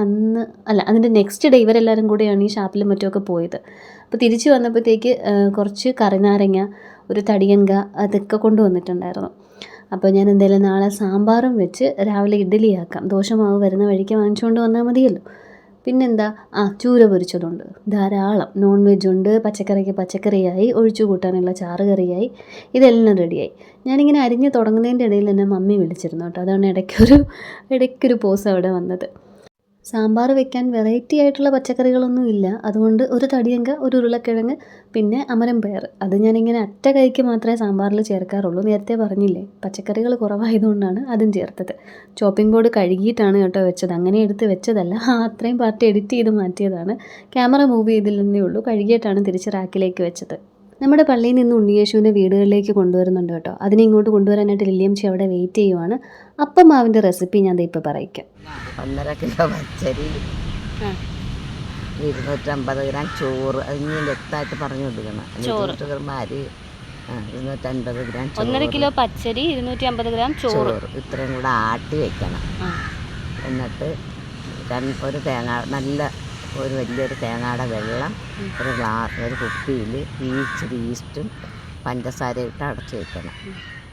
അന്ന് അതിൻ്റെ നെക്സ്റ്റ് ഡേ ഇവരെല്ലാവരും കൂടെയാണ് ഈ ഷാപ്പിലും മറ്റുമൊക്കെ പോയത്. അപ്പോൾ തിരിച്ച് വന്നപ്പോഴത്തേക്ക് കുറച്ച് കറിനാരങ്ങ, ഒരു തടിയങ്ക അതൊക്കെ കൊണ്ടുവന്നിട്ടുണ്ടായിരുന്നു. അപ്പോൾ ഞാൻ എന്തായാലും നാളെ സാമ്പാറും വെച്ച് രാവിലെ ഇഡ്ഡലിയാക്കാം. ദോശമാവ് വരുന്ന വഴിക്ക് വാങ്ങിച്ചുകൊണ്ട് വന്നാൽ മതിയല്ലോ. പിന്നെന്താ, ചൂര പൊരിച്ചതുണ്ട് ധാരാളം. നോൺ വെജ് ഉണ്ട്, പച്ചക്കറിക്ക് പച്ചക്കറിയായി, ഒഴിച്ചു കൂട്ടാനുള്ള ചാറ് കറിയായി, ഇതെല്ലാം റെഡിയായി. ഞാനിങ്ങനെ അരിഞ്ഞ് തുടങ്ങുന്നതിൻ്റെ ഇടയിൽ എന്നെ മമ്മി വിളിച്ചിരുന്നു കേട്ടോ. അതാണ് ഇടയ്ക്കൊരു പോസ് അവിടെ വന്നത്. സാമ്പാർ വെക്കാൻ വെറൈറ്റി ആയിട്ടുള്ള പച്ചക്കറികളൊന്നും ഇല്ല. അതുകൊണ്ട് ഒരു തടിയങ്ക, ഒരു ഉരുളക്കിഴങ്ങ്, പിന്നെ അമരം പയർ. അത് ഞാനിങ്ങനെ അറ്റ കൈക്ക് മാത്രമേ സാമ്പാറിൽ ചേർക്കാറുള്ളൂ. നേരത്തെ പറഞ്ഞില്ലേ, പച്ചക്കറികൾ കുറവായതുകൊണ്ടാണ് അതും ചേർത്തത്. ചോപ്പിംഗ് ബോർഡ് കഴുകിയിട്ടാണ് കേട്ടോ വെച്ചത്. അങ്ങനെ എടുത്ത് വെച്ചതല്ല, അത്രയും പാർട്ട് എഡിറ്റ് ചെയ്ത് മാറ്റിയതാണ്. ക്യാമറ മൂവ് ചെയ്തില്ലെന്നേ ഉള്ളൂ. കഴുകിയിട്ടാണ് തിരിച്ച് റാക്കിലേക്ക് വെച്ചത്. നമ്മുടെ പള്ളിയിൽ നിന്ന് ഉണ്ണിയേശുവിനെ വീടുകളിലേക്ക് കൊണ്ടുവരുന്നുണ്ട് കേട്ടോ. അതിനെ ഇങ്ങോട്ട് കൊണ്ടുവരാനായിട്ട് ലില്ലിയംച്ചി അവിടെ വെയിറ്റ് ചെയ്യുവാണ്. അപ്പം മാവിൻ്റെ റെസിപ്പി ഞാൻ ഇപ്പോൾ പറയിക്കാം. 1.5 കിലോ പച്ചരി, 250 ഗ്രാം ചോറ്. അത് ഇനി വ്യക്തമായിട്ട് പറഞ്ഞു കൊടുക്കണം. 250 ഗ്രാം അരി, 250 ഗ്രാം 1.5 കിലോ പച്ചരി, 250 ഗ്രാം ചോറ്. ഇത്രയും കൂടെ ആട്ടി വെക്കണം. എന്നിട്ട് ഒരു വലിയൊരു തേങ്ങയുടെ വെള്ളം ഒരു കുപ്പിയിൽ ഇച്ചിരി ഈസ്റ്റും പഞ്ചസാരയും ഇട്ട് അടച്ച് വെക്കണം.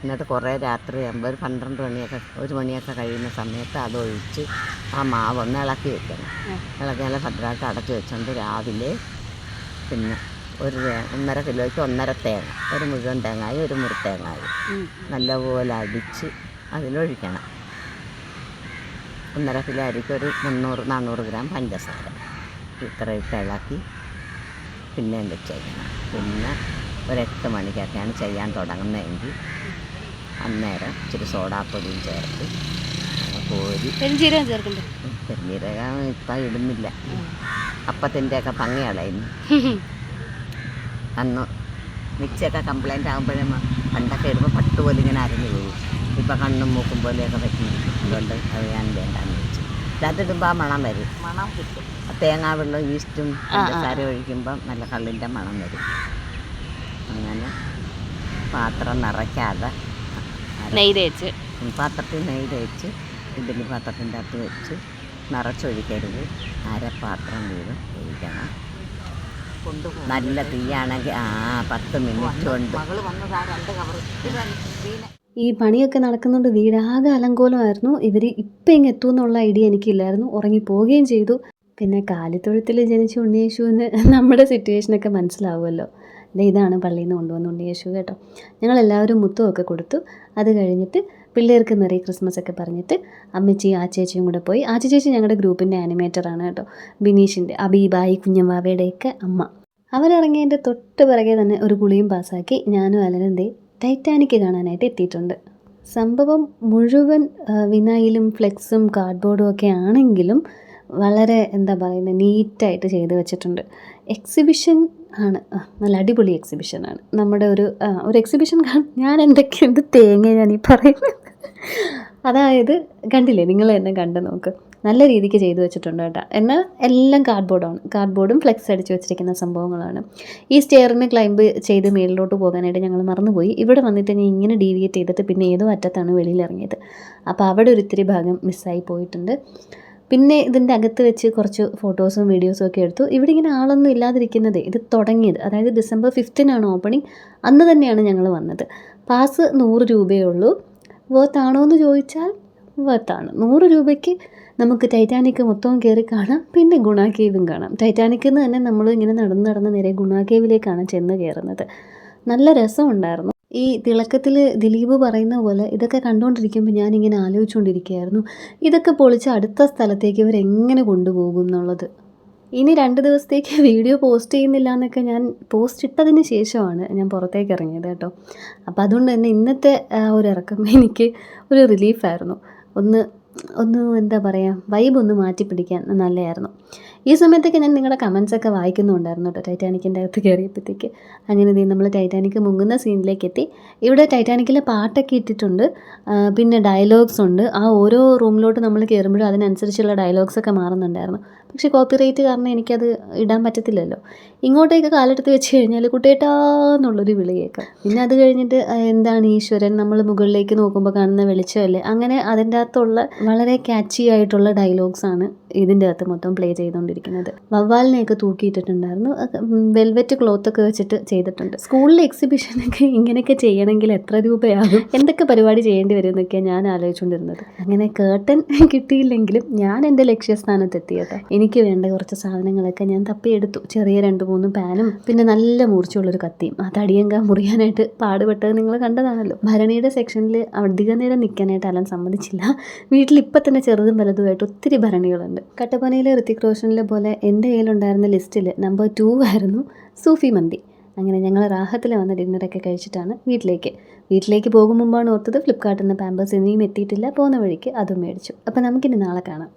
എന്നിട്ട് കുറേ രാത്രി ആകുമ്പോൾ ഒരു 1 മണിയൊക്കെ കഴിയുന്ന സമയത്ത് അതൊഴിച്ച് ആ മാവ് ഒന്ന് ഇളക്കി വെക്കണം. ഇളക്കി നല്ല ഭദ്രമായിട്ട് അടച്ച് വെച്ചുകൊണ്ട് രാവിലെ പിന്നെ 1.5 കിലോയ്ക്ക് 1.5 തേങ്ങ, ഒരു മുഴുവൻ തേങ്ങായും ഒരു മുറിത്തേങ്ങായും നല്ലപോലെ അടിച്ച് അതിലൊഴിക്കണം. 1.5 കിലോ അരിക്ക് ഒരു 300-400 ഗ്രാം പഞ്ചസാര ഇത്രയിട്ട് ഇളക്കി പിന്നെയും വെച്ചേക്കണം. പിന്നെ ഒരു 8 മണിക്കൊക്കെയാണ് ചെയ്യാൻ തുടങ്ങുന്നതെങ്കിൽ അന്നേരം ഇച്ചിരി സോഡാപ്പൊടിയും ചേർത്ത് കോരി. പെരുംജീരകം ചേർക്കണ്ടേ? പെരുംജീരകം ഇപ്പം ഇടുന്നില്ല, അപ്പത്തിൻ്റെയൊക്കെ ഭംഗി കളയുന്നു. അന്ന് മിക്സിയൊക്കെ കംപ്ലൈൻ്റ് ആകുമ്പോഴേ പണ്ടൊക്കെ ഇടുമ്പോൾ പട്ടുപോലെ ഇങ്ങനെ അരഞ്ഞു പോകും. ഇപ്പം കണ്ണും മൂക്കും പോലെയൊക്കെ പറ്റിയിരിക്കും. അതുകൊണ്ട് അത് ഞാൻ വേണ്ടാന്ന് വെച്ചു. അതിടുമ്പോൾ ആ മണം വരും, മണം കിട്ടും. തേങ്ങാ വെള്ളം ഈസ്റ്റും പഞ്ചസാര ഒഴിക്കുമ്പം നല്ല കള്ളിൻ്റെ മണം വരും. അങ്ങനെ പാത്രം നിറയ്ക്കാതെ പാത്രത്തിൽ നെയ്യ് തേച്ച് ഇഡ്ഡലി പാത്രത്തിൻ്റെ അകത്ത് വെച്ച് നിറച്ചൊഴിക്കരുത്. അരപ്പാത്രം വീതം ഒഴിക്കണം. നല്ല തീയാണെങ്കിൽ 10 മിനിറ്റ് കൊണ്ട്. ഈ പണിയൊക്കെ നടക്കുന്നുണ്ട്. വീടാകെ അലങ്കോലമായിരുന്നു. ഇവർ ഇപ്പം ഇങ്ങ് എത്തുമെന്നുള്ള ഐഡിയ എനിക്കില്ലായിരുന്നു. ഉറങ്ങിപ്പോവുകയും ചെയ്തു. പിന്നെ കാലിത്തൊഴുത്തിൽ ജനിച്ച ഉണ്ണിയേശുവിന് നമ്മുടെ സിറ്റുവേഷനൊക്കെ മനസ്സിലാവുമല്ലോ. ഇതാണ് പള്ളിയിൽ നിന്ന് കൊണ്ടുവന്ന ഉണ്ണിയേശു കേട്ടോ. ഞങ്ങളെല്ലാവരും മുത്തുമൊക്കെ കൊടുത്തു. അത് കഴിഞ്ഞിട്ട് പിള്ളേർക്ക് മെറി ക്രിസ്മസ് ഒക്കെ പറഞ്ഞിട്ട് അമ്മച്ചിയും ആച്ചേച്ചിയും കൂടെ പോയി. ആച്ചേച്ചി ഞങ്ങളുടെ ഗ്രൂപ്പിൻ്റെ ആനിമേറ്ററാണ് കേട്ടോ. ബിനീഷിൻ്റെ, അബീബായി, കുഞ്ഞമ്മാവയുടെയൊക്കെ അമ്മ. അവരിറങ്ങിയതിൻ്റെ തൊട്ട് പിറകെ തന്നെ ഒരു കുളിയും പാസ്സാക്കി ഞാനും അലനും ടൈറ്റാനിക് കാണാനായിട്ട് എത്തിയിട്ടുണ്ട്. സംഭവം മുഴുവൻ വിനായിലും ഫ്ലെക്സും കാർഡ്ബോർഡും ഒക്കെ ആണെങ്കിലും വളരെ നീറ്റായിട്ട് ചെയ്ത് വെച്ചിട്ടുണ്ട്. എക്സിബിഷൻ ആണ്, നല്ല അടിപൊളി എക്സിബിഷനാണ്. നമ്മുടെ ഒരു എക്സിബിഷൻ ഞാൻ എന്ത് തേങ്ങ ഞാനീ പറയുന്നത്. അതായത് കണ്ടില്ലേ, നിങ്ങൾ തന്നെ കണ്ടു നോക്ക്, നല്ല രീതിക്ക് ചെയ്തു വെച്ചിട്ടുണ്ട് കേട്ടോ. എന്നാൽ എല്ലാം കാർഡ്ബോർഡും ഫ്ലെക്സ് അടിച്ച് വെച്ചിരിക്കുന്ന സംഭവങ്ങളാണ്. ഈ സ്റ്റെയറിന് ക്ലൈംബ് ചെയ്ത് മേളിലോട്ട് പോകാനായിട്ട് ഞങ്ങൾ മറന്നുപോയി. ഇവിടെ വന്നിട്ട് ഞാൻ ഇങ്ങനെ ഡീവിയേറ്റ് ചെയ്തിട്ട് പിന്നെ ഏതോ അറ്റത്താണ് വെളിയിലിറങ്ങിയത്. അപ്പോൾ അവിടെ ഒരു ഇത്തിരി ഭാഗം മിസ്സായി പോയിട്ടുണ്ട്. പിന്നെ ഇതിൻ്റെ അകത്ത് വെച്ച് കുറച്ച് ഫോട്ടോസും വീഡിയോസും ഒക്കെ എടുത്തു. ഇവിടെ ഇങ്ങനെ ആളൊന്നും ഇല്ലാതിരിക്കുന്നത് ഇത് തുടങ്ങിയത്, അതായത് December 5 ഓപ്പണിംഗ്. അന്ന് തന്നെയാണ് ഞങ്ങൾ വന്നത്. പാസ് 100 രൂപയേ ഉള്ളൂ. വേർത്താണോ എന്ന് ചോദിച്ചാൽ വേർത്താണ്. 100 രൂപയ്ക്ക് നമുക്ക് ടൈറ്റാനിക് മൊത്തവും കയറി കാണാം, പിന്നെ ഗുണ കേവും കാണാം. ടൈറ്റാനിക്കിൽ നിന്ന് തന്നെ നമ്മൾ ഇങ്ങനെ നടന്ന് നേരെ ഗുണ കേവിലേക്കാണ് ചെന്ന് കയറുന്നത്. നല്ല രസമുണ്ടായിരുന്നു. ഈ തിളക്കത്തിൽ ദിലീപ് പറയുന്ന പോലെ ഇതൊക്കെ കണ്ടുകൊണ്ടിരിക്കുമ്പോൾ ഞാനിങ്ങനെ ആലോചിച്ചുകൊണ്ടിരിക്കുകയായിരുന്നു, ഇതൊക്കെ പൊളിച്ച് അടുത്ത സ്ഥലത്തേക്ക് ഇവരെങ്ങനെ കൊണ്ടുപോകും എന്നുള്ളത്. ഇനി 2 ദിവസത്തേക്ക് വീഡിയോ പോസ്റ്റ് ചെയ്യുന്നില്ല എന്നൊക്കെ ഞാൻ പോസ്റ്റ് ഇട്ടതിന് ശേഷമാണ് ഞാൻ പുറത്തേക്ക് ഇറങ്ങിയത് കേട്ടോ. അപ്പോൾ അതുകൊണ്ട് തന്നെ ഇന്നത്തെ ഒരു ഇറക്കം എനിക്ക് ഒരു റിലീഫായിരുന്നു. ഒന്ന് എന്താ പറയുക, വൈബ് ഒന്ന് മാറ്റി പിടിക്കാൻ നല്ലതായിരുന്നു. ഈ സമയത്തൊക്കെ ഞാൻ നിങ്ങളുടെ കമൻസൊക്കെ വായിക്കുന്നുണ്ടായിരുന്നു കേട്ടോ ടൈറ്റാനിക്കിൻ്റെ അകത്ത് കയറിയപ്പോഴത്തേക്ക്. അങ്ങനെ നമ്മൾ ടൈറ്റാനിക് മുങ്ങുന്ന സീനിലേക്ക് എത്തി. ഇവിടെ ടൈറ്റാനിക്കിലെ പാട്ടൊക്കെ ഇട്ടിട്ടുണ്ട്, പിന്നെ ഡയലോഗ്സ് ഉണ്ട്. ആ ഓരോ റൂമിലോട്ട് നമ്മൾ കയറുമ്പോഴും അതിനനുസരിച്ചുള്ള ഡയലോഗ്സൊക്കെ മാറുന്നുണ്ടായിരുന്നു. പക്ഷേ കോപ്പിറൈറ്റ് കാരണം എനിക്കത് ഇടാൻ പറ്റത്തില്ലല്ലോ. ഇങ്ങോട്ടേക്ക് കാലെടുത്ത് വെച്ച് കഴിഞ്ഞാൽ കുട്ടേട്ടാന്നുള്ളൊരു വിളി കേൾക്കാം. പിന്നെ അത് കഴിഞ്ഞിട്ട് എന്താണ് ഈശ്വരൻ, നമ്മൾ മുകളിലേക്ക് നോക്കുമ്പോൾ കാണുന്ന വെളിച്ചമല്ലേ, അങ്ങനെ അതിൻ്റെ അകത്തുള്ള വളരെ ക്യാച്ചി ആയിട്ടുള്ള ഡയലോഗ്സാണ് ഇതിൻ്റെ അകത്ത് മൊത്തം പ്ലേ ചെയ്തുകൊണ്ടിരിക്കുന്നത്. വവ്വാലിനെയൊക്കെ തൂക്കിയിട്ടിട്ടുണ്ടായിരുന്നു, വെൽവെറ്റ് ക്ലോത്തൊക്കെ വെച്ചിട്ട് ചെയ്തിട്ടുണ്ട്. സ്കൂളിലെ എക്സിബിഷനൊക്കെ ഇങ്ങനെയൊക്കെ ചെയ്യണമെങ്കിൽ എത്ര രൂപയാകും, എന്തൊക്കെ പരിപാടി ചെയ്യേണ്ടി വരും എന്നൊക്കെയാണ് ഞാൻ ആലോചിച്ചുകൊണ്ടിരുന്നത്. അങ്ങനെ കേട്ടൻ കിട്ടിയില്ലെങ്കിലും ഞാൻ എൻ്റെ ലക്ഷ്യസ്ഥാനത്തെത്തി കേട്ടോ. എനിക്ക് വേണ്ട കുറച്ച് സാധനങ്ങളൊക്കെ ഞാൻ തപ്പിയെടുത്തു. ചെറിയ 2-3 പാനും പിന്നെ നല്ല മൂർച്ചയുള്ളൊരു കത്തിയും. ആ തടിയങ്ക മുറിയാനായിട്ട് പാടുപെട്ടത് നിങ്ങൾ കണ്ടതാണല്ലോ. ഭരണിയുടെ സെക്ഷനിൽ അധിക നേരം നിൽക്കാനായിട്ട് അലൻ സമ്മതിച്ചില്ല. വീട്ടിൽ ഇപ്പം തന്നെ ചെറുതും വലുതുമായിട്ട് ഒത്തിരി ഭരണികളുണ്ട്. കട്ടപ്പനയിലെ ഋത്തിക് റോഷനിലെ പോലെ എൻ്റെ കയ്യിലുണ്ടായിരുന്ന ലിസ്റ്റിൽ നമ്പർ 2 ആയിരുന്നു സൂഫി മന്തി. അങ്ങനെ ഞങ്ങൾ റാഹത്തിൽ വന്ന് ഡിന്നറൊക്കെ കഴിച്ചിട്ടാണ് വീട്ടിലേക്ക് പോകും മുമ്പാണ് ഓർത്തത് ഫ്ലിപ്കാർട്ടിൽ നിന്ന് പാമ്പേഴ്സ് ഇനിയും എത്തിയിട്ടില്ല, പോകുന്ന വഴിക്ക് അതും മേടിച്ചു. അപ്പോൾ നമുക്കിനി നാളെ കാണാം.